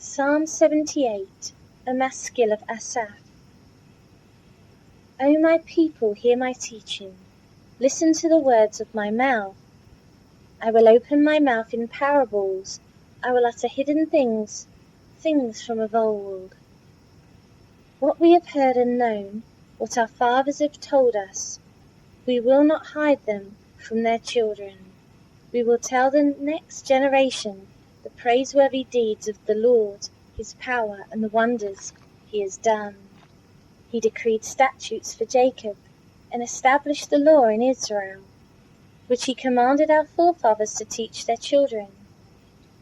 Psalm 78, a Maskil of Asaph. O my people, hear my teaching. Listen to the words of my mouth. I will open my mouth in parables. I will utter hidden things, things from of old. What we have heard and known, what our fathers have told us, we will not hide them from their children. We will tell the next generation the praiseworthy deeds of the Lord, his power, and the wonders he has done. He decreed statutes for Jacob, and established the law in Israel, which he commanded our forefathers to teach their children,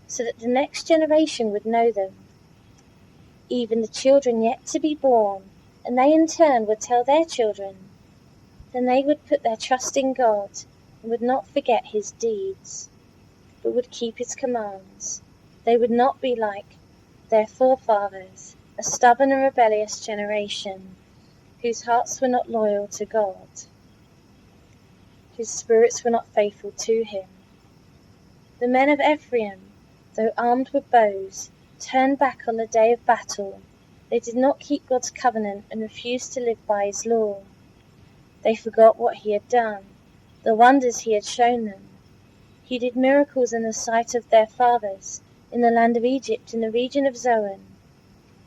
so that the next generation would know them, even the children yet to be born, and they in turn would tell their children. Then they would put their trust in God, and would not forget his deeds, but would keep his commands. They would not be like their forefathers, a stubborn and rebellious generation, whose hearts were not loyal to God, whose spirits were not faithful to him. The men of Ephraim, though armed with bows, turned back on the day of battle. They did not keep God's covenant and refused to live by his law. They forgot what he had done, the wonders he had shown them. He did miracles in the sight of their fathers, in the land of Egypt, in the region of Zoan.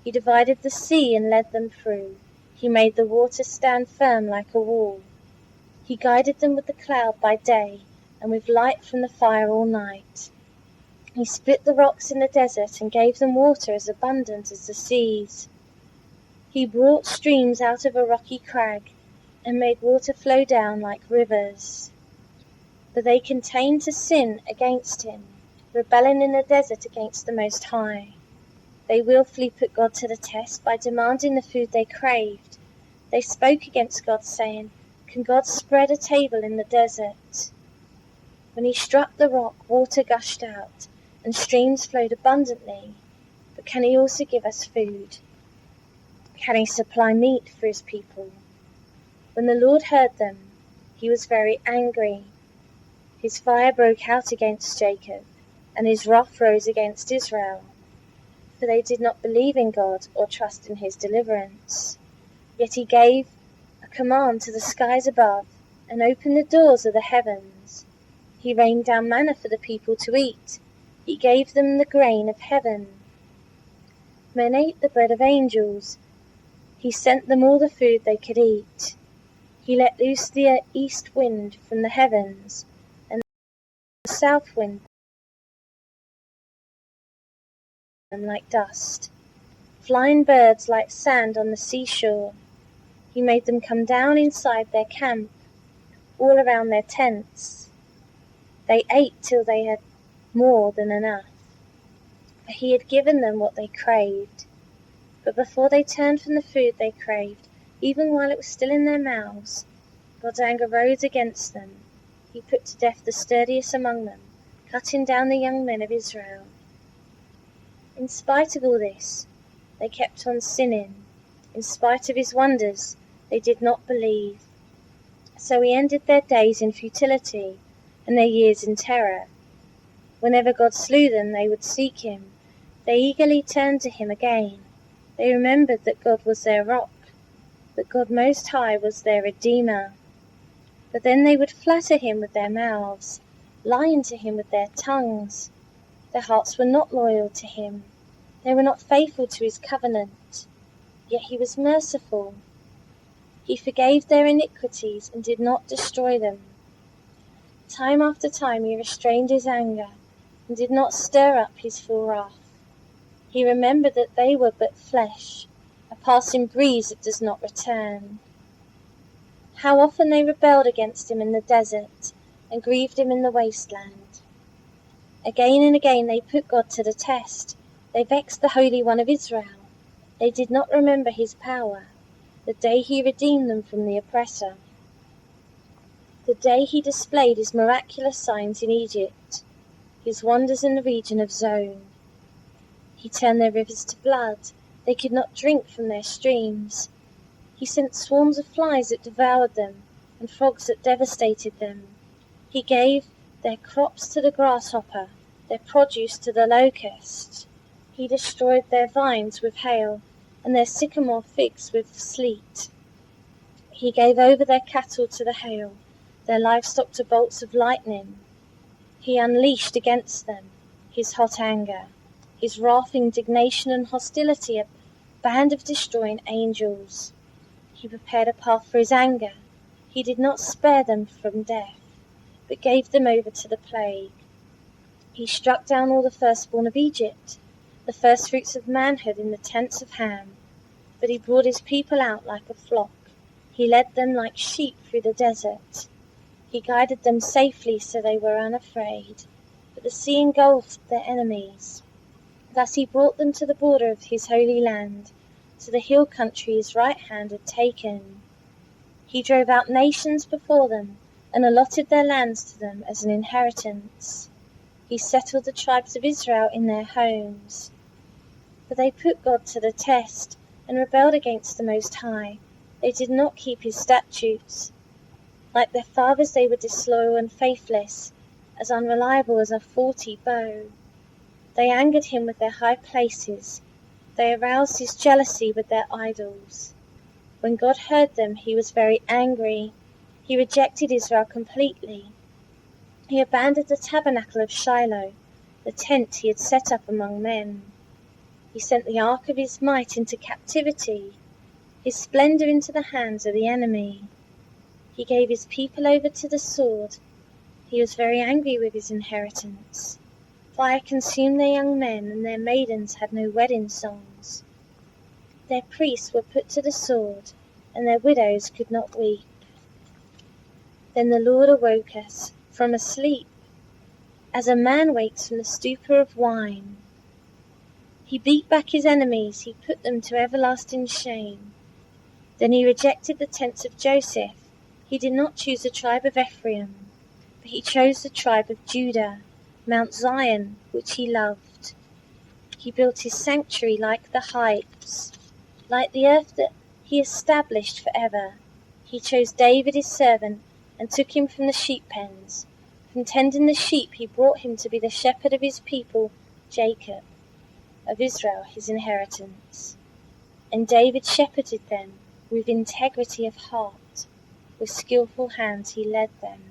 He divided the sea and led them through. He made the water stand firm like a wall. He guided them with the cloud by day, and with light from the fire all night. He split the rocks in the desert, and gave them water as abundant as the seas. He brought streams out of a rocky crag, and made water flow down like rivers. But they continued to sin against him, rebelling in the desert against the Most High. They willfully put God to the test by demanding the food they craved. They spoke against God, saying, "Can God spread a table in the desert?" When he struck the rock, water gushed out, and streams flowed abundantly. But can he also give us food? Can he supply meat for his people? When the Lord heard them, he was very angry. His fire broke out against Jacob, and his wrath rose against Israel. For they did not believe in God or trust in his deliverance. Yet he gave a command to the skies above, and opened the doors of the heavens. He rained down manna for the people to eat. He gave them the grain of heaven. Men ate the bread of angels. He sent them all the food they could eat. He let loose the east wind from the heavens, and the south wind them like dust, flying birds like sand on the seashore. He made them come down inside their camp, all around their tents. They ate till they had more than enough, for he had given them what they craved. But before they turned from the food they craved, even while it was still in their mouths, God's anger rose against them. He put to death the sturdiest among them, cutting down the young men of Israel. In spite of all this, they kept on sinning. In spite of his wonders, they did not believe. So he ended their days in futility, and their years in terror. Whenever God slew them, they would seek him. They eagerly turned to him again. They remembered that God was their rock, that God Most High was their Redeemer. But then they would flatter him with their mouths, lying to him with their tongues. Their hearts were not loyal to him. They were not faithful to his covenant. Yet he was merciful. He forgave their iniquities and did not destroy them. Time after time he restrained his anger and did not stir up his full wrath. He remembered that they were but flesh, a passing breeze that does not return. How often they rebelled against him in the desert and grieved him in the wasteland. Again and again they put God to the test. They vexed the Holy One of Israel. They did not remember his power, the day he redeemed them from the oppressor, the day he displayed his miraculous signs in Egypt, his wonders in the region of Zoan. He turned their rivers to blood. They could not drink from their streams. He sent swarms of flies that devoured them, and frogs that devastated them. He gave their crops to the grasshopper, their produce to the locust. He destroyed their vines with hail, and their sycamore figs with sleet. He gave over their cattle to the hail, their livestock to bolts of lightning. He unleashed against them his hot anger, his wrath, indignation, and hostility, a band of destroying angels. He prepared a path for his anger. He did not spare them from death, but gave them over to the plague. He struck down all the firstborn of Egypt, the firstfruits of manhood in the tents of Ham. But he brought his people out like a flock. He led them like sheep through the desert. He guided them safely so they were unafraid. But the sea engulfed their enemies. Thus he brought them to the border of his holy land, to the hill country his right hand had taken. He drove out nations before them, and allotted their lands to them as an inheritance. He settled the tribes of Israel in their homes. But they put God to the test, and rebelled against the Most High. They did not keep his statutes. Like their fathers they were disloyal and faithless, as unreliable as a faulty bow. They angered him with their high places. They aroused his jealousy with their idols. When God heard them, he was very angry. He rejected Israel completely. He abandoned the tabernacle of Shiloh, the tent he had set up among men. He sent the ark of his might into captivity, his splendor into the hands of the enemy. He gave his people over to the sword. He was very angry with his inheritance. Fire consumed their young men, and their maidens had no wedding songs. Their priests were put to the sword, and their widows could not weep. Then the Lord awoke us from asleep, as a man wakes from the stupor of wine. He beat back his enemies, he put them to everlasting shame. Then he rejected the tents of Joseph. He did not choose the tribe of Ephraim, but he chose the tribe of Judah, Mount Zion, which he loved. He built his sanctuary like the heights, like the earth that he established forever. He chose David his servant, and took him from the sheep pens. From tending the sheep he brought him to be the shepherd of his people, Jacob, of Israel his inheritance. And David shepherded them with integrity of heart. With skillful hands he led them.